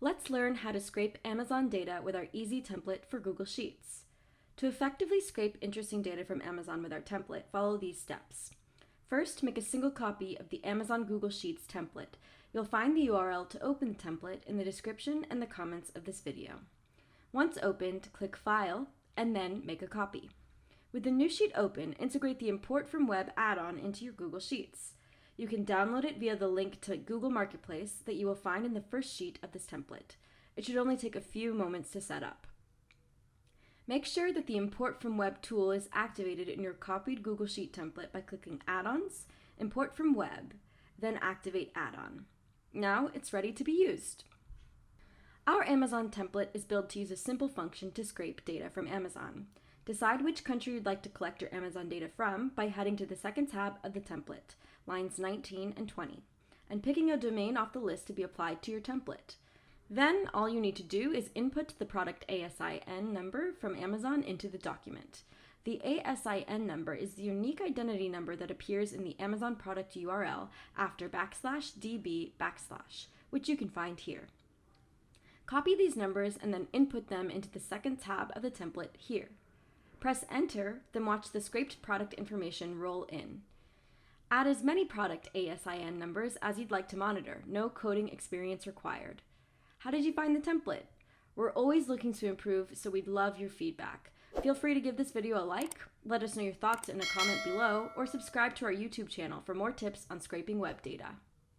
Let's learn how to scrape Amazon data with our easy template for Google Sheets. To effectively scrape interesting data from Amazon with our template, follow these steps. First, make a single copy of the Amazon Google Sheets template. You'll find the URL to open the template in the description and the comments of this video. Once opened, click File, and then make a copy. With the new sheet open, integrate the ImportFrom Web add-on into your Google Sheets. You can download it via the link to Google Marketplace that you will find in the first sheet of this template. It should only take a few moments to set up. Make sure that the ImportFrom Web tool is activated in your copied Google Sheet template by clicking Add-ons, ImportFrom Web, then Activate Add-on. Now it's ready to be used. Our Amazon template is built to use a simple function to scrape data from Amazon. Decide which country you'd like to collect your Amazon data from by heading to the second tab of the template, lines 19 and 20, and picking a domain off the list to be applied to your template. Then all you need to do is input the product ASIN number from Amazon into the document. The ASIN number is the unique identity number that appears in the Amazon product URL after /DB/, which you can find here. Copy these numbers and then input them into the second tab of the template here. Press Enter, then watch the scraped product information roll in. Add as many product ASIN numbers as you'd like to monitor, no coding experience required. How did you find the template? We're always looking to improve, so we'd love your feedback. Feel free to give this video a like, let us know your thoughts in a comment below, or subscribe to our YouTube channel for more tips on scraping web data.